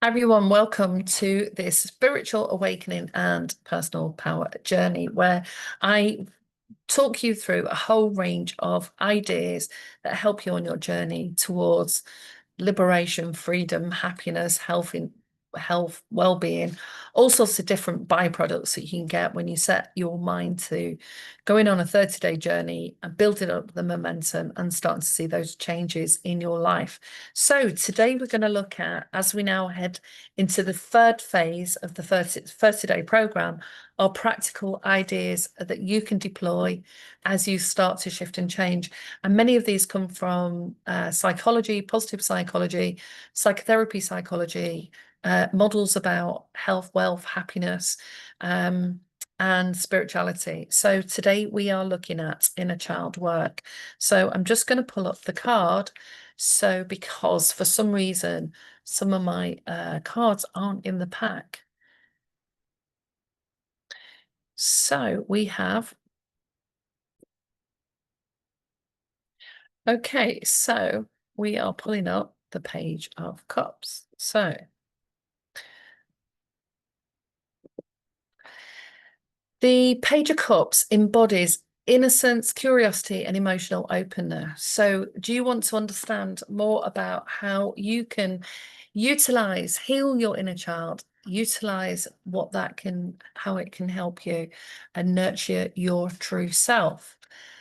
Everyone, welcome to this spiritual awakening and personal power journey where I talk you through a whole range of ideas that help you on your journey towards liberation, freedom, happiness, health, well-being, all sorts of different byproducts that you can get when you set your mind to going on a 30-day journey and building up the momentum and starting to see those changes in your life. So today we're going to look at, as we now head into the third phase of the 30-day program, are practical ideas that you can deploy as you start to shift and change. And many of these come from psychology, positive psychology, psychotherapy psychology, models about health, wealth, happiness, and spirituality. So today we are looking at inner child work. So I'm just going to pull up the card. So because for some reason, some of my cards aren't in the pack. So we have, okay, so we are pulling up the Page of Cups. So the Page of Cups embodies innocence, curiosity, and emotional openness. So, do you want to understand more about how you can utilize, heal your inner child, utilize how it can help you and nurture your true self?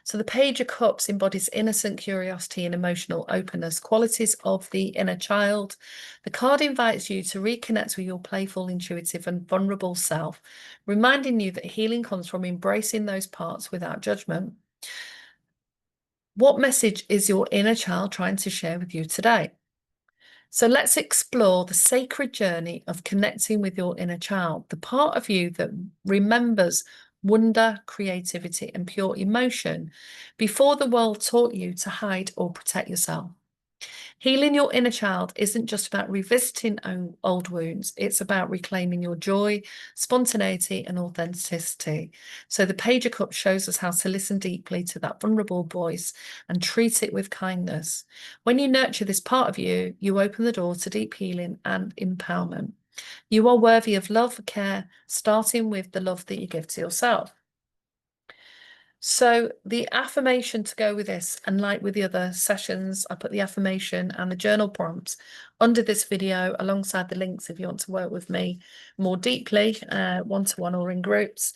So the Page of Cups embodies innocent curiosity and emotional openness, qualities of the inner child. The card invites you to reconnect with your playful, intuitive, and vulnerable self, reminding you that healing comes from embracing those parts without judgment. What message is your inner child trying to share with you today? So let's explore the sacred journey of connecting with your inner child, the part of you that remembers wonder, creativity, and pure emotion before the world taught you to hide or protect yourself. Healing your inner child isn't just about revisiting old wounds, it's about reclaiming your joy, spontaneity, and authenticity. So the Page of Cups shows us how to listen deeply to that vulnerable voice and treat it with kindness. When you nurture this part of you, you open the door to deep healing and empowerment. You are worthy of love, care, starting with the love that you give to yourself. So the affirmation to go with this, and like with the other sessions, I put the affirmation and the journal prompts under this video alongside the links if you want to work with me more deeply, one-to-one or in groups.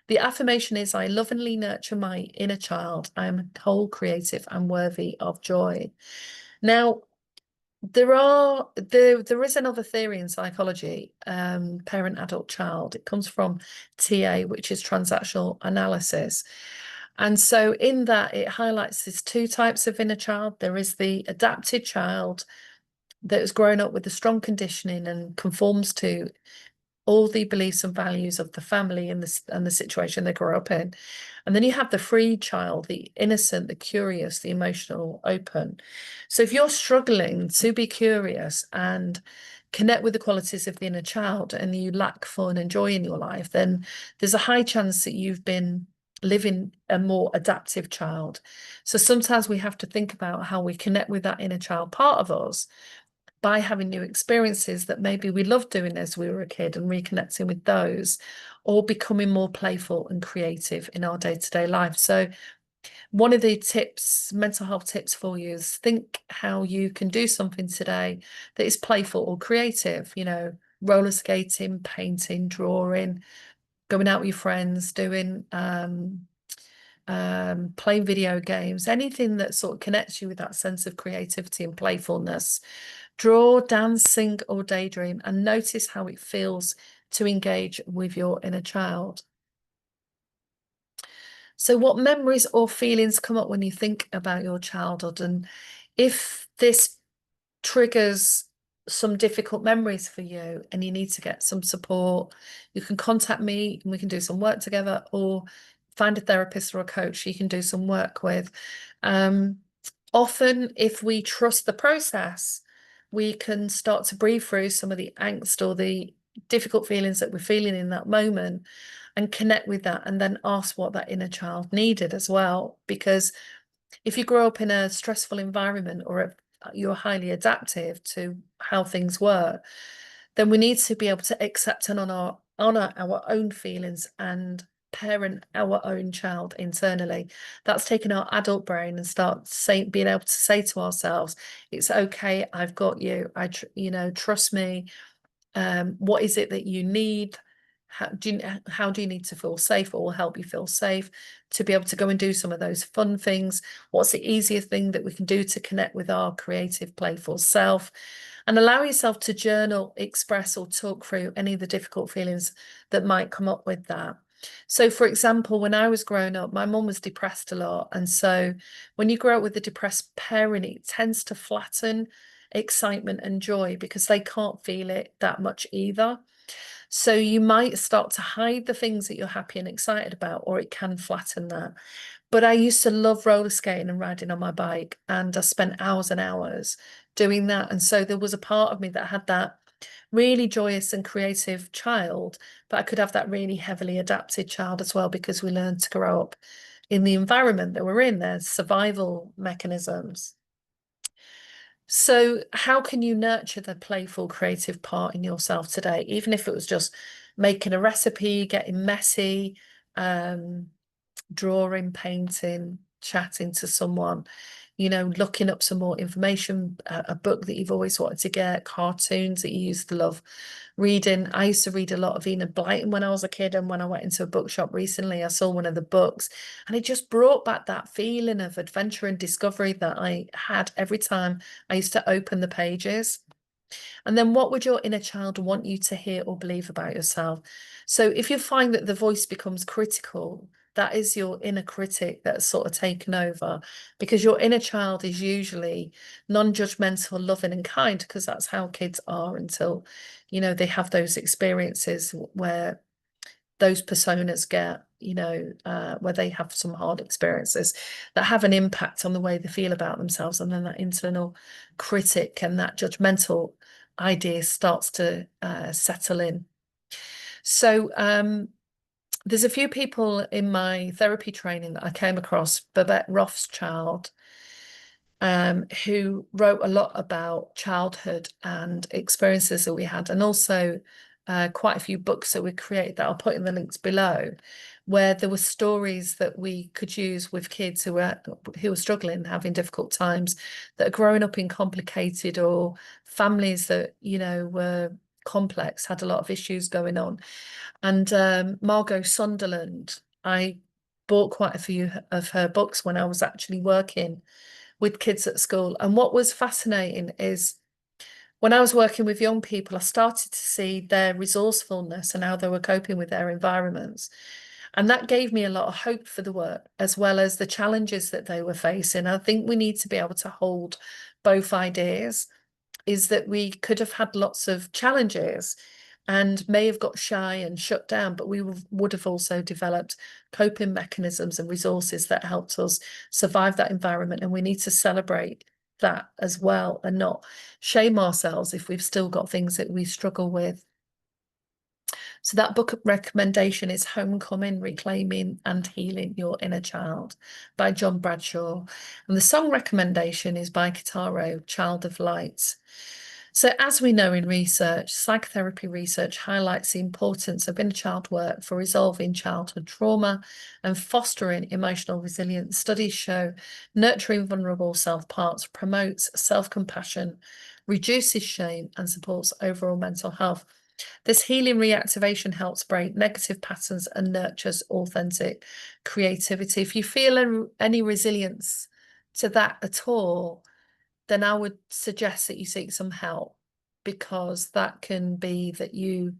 The affirmation is, I lovingly nurture my inner child. I am whole, creative, and worthy of joy. Now, there is another theory in psychology, parent, adult, child. It comes from TA, which is transactional analysis. And so in that, it highlights these two types of inner child. There is the adapted child that has grown up with the strong conditioning and conforms to all the beliefs and values of the family and the situation they grew up in. And then you have the free child, the innocent, the curious, the emotional, open. So if you're struggling to be curious and connect with the qualities of the inner child and you lack fun and joy in your life, then there's a high chance that you've been living a more adaptive child. So sometimes we have to think about how we connect with that inner child part of us by having new experiences that maybe we loved doing as we were a kid and reconnecting with those, or becoming more playful and creative in our day-to-day life. So one of the tips, mental health tips for you, is think how you can do something today that is playful or creative, roller skating, painting, drawing, going out with your friends, doing playing video games, anything that sort of connects you with that sense of creativity and playfulness. Draw, dance, sing, or daydream, and notice how it feels to engage with your inner child. So what memories or feelings come up when you think about your childhood? And if this triggers some difficult memories for you and you need to get some support, you can contact me and we can do some work together, or find a therapist or a coach you can do some work with. Often, if we trust the process, we can start to breathe through some of the angst or the difficult feelings that we're feeling in that moment and connect with that, and then ask what that inner child needed as well. Because if you grow up in a stressful environment, or you're highly adaptive to how things were, then we need to be able to accept and honor our own feelings and parent our own child internally. That's taking our adult brain and being able to say to ourselves, it's okay, I've got you. Trust me. What is it that you need? How do you need to feel safe, or will help you feel safe to be able to go and do some of those fun things? What's the easiest thing that we can do to connect with our creative, playful self? And allow yourself to journal, express, or talk through any of the difficult feelings that might come up with that. So, for example, when I was growing up, my mum was depressed a lot. And so when you grow up with a depressed parent, it tends to flatten excitement and joy because they can't feel it that much either. So you might start to hide the things that you're happy and excited about, or it can flatten that. But I used to love roller skating and riding on my bike, and I spent hours and hours doing that. And so there was a part of me that had that really joyous and creative child, but I could have that really heavily adapted child as well, because we learned to grow up in the environment that we're in. There's survival mechanisms. So how can you nurture the playful, creative part in yourself today, even if it was just making a recipe, getting messy, drawing, painting, chatting to someone, looking up some more information, a book that you've always wanted to get, cartoons that you used to love reading. I used to read a lot of Enid Blyton when I was a kid, and when I went into a bookshop recently, I saw one of the books, and it just brought back that feeling of adventure and discovery that I had every time I used to open the pages. And then what would your inner child want you to hear or believe about yourself? So if you find that the voice becomes critical, that is your inner critic that's sort of taken over, because your inner child is usually non-judgmental, loving and kind, because that's how kids are until, they have those experiences where those personas get, where they have some hard experiences that have an impact on the way they feel about themselves. And then that internal critic and that judgmental idea starts to settle in. So there's a few people in my therapy training that I came across, Babette Rothschild, who wrote a lot about childhood and experiences that we had, and also quite a few books that we created that I'll put in the links below, where there were stories that we could use with kids who were struggling, having difficult times, that are growing up in complicated or families that, were complex, had a lot of issues going on. And Margot Sunderland, I bought quite a few of her books when I was actually working with kids at school. And what was fascinating is when I was working with young people, I started to see their resourcefulness and how they were coping with their environments. And that gave me a lot of hope for the work, as well as the challenges that they were facing. I think we need to be able to hold both ideas, is that we could have had lots of challenges and may have got shy and shut down, but we would have also developed coping mechanisms and resources that helped us survive that environment. And we need to celebrate that as well, and not shame ourselves if we've still got things that we struggle with. So that book recommendation is Homecoming: Reclaiming and Healing Your Inner Child by John Bradshaw. And the song recommendation is by Kitaro, Child of Light. So as we know in research, psychotherapy research highlights the importance of inner child work for resolving childhood trauma and fostering emotional resilience. Studies show nurturing vulnerable self parts promotes self-compassion, reduces shame, and supports overall mental health. This healing reactivation helps break negative patterns and nurtures authentic creativity. If you feel any resilience to that at all, then I would suggest that you seek some help, because that can be that you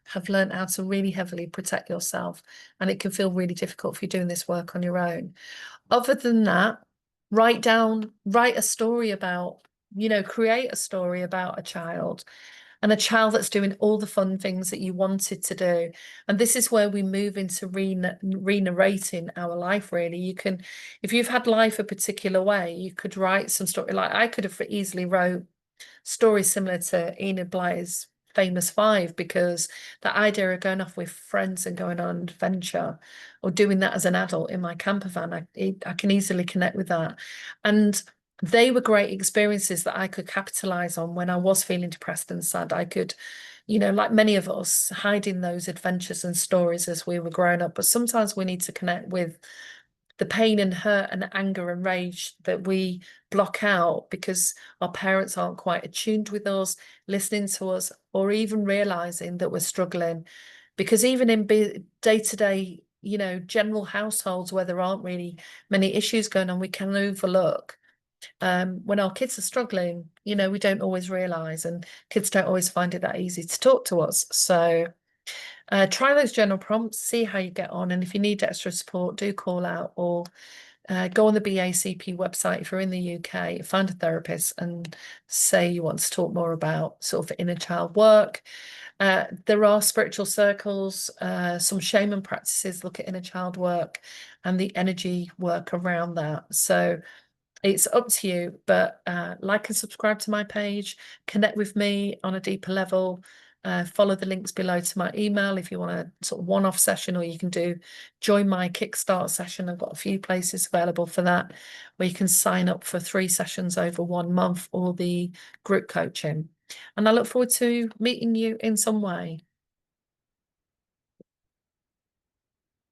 have learned how to really heavily protect yourself, and it can feel really difficult if you're doing this work on your own. Other than that, write a story about, create a story about a child, and a child that's doing all the fun things that you wanted to do. And this is where we move into re-narrating our life, really. You can, if you've had life a particular way, you could write some story. Like I could have easily wrote stories similar to Enid Blyton's Famous Five, because the idea of going off with friends and going on an adventure, or doing that as an adult in my camper van, I can easily connect with that. And they were great experiences that I could capitalize on when I was feeling depressed and sad. I could, like many of us, hide in those adventures and stories as we were growing up. But sometimes we need to connect with the pain and hurt and anger and rage that we block out because our parents aren't quite attuned with us, listening to us, or even realizing that we're struggling. Because even in day-to-day, general households where there aren't really many issues going on, we can overlook when our kids are struggling, we don't always realize, and kids don't always find it that easy to talk to us. So try those journal prompts, see how you get on. And if you need extra support, do call out or go on the BACP website if you're in the UK, find a therapist and say you want to talk more about sort of inner child work. There are spiritual circles, some shaman practices look at inner child work and the energy work around that. So it's up to you, but like and subscribe to my page, connect with me on a deeper level. Follow the links below to my email if you want a sort of one-off session, or you can join my Kickstart session. I've got a few places available for that, where you can sign up for 3 sessions over 1 month or the group coaching. And I look forward to meeting you in some way.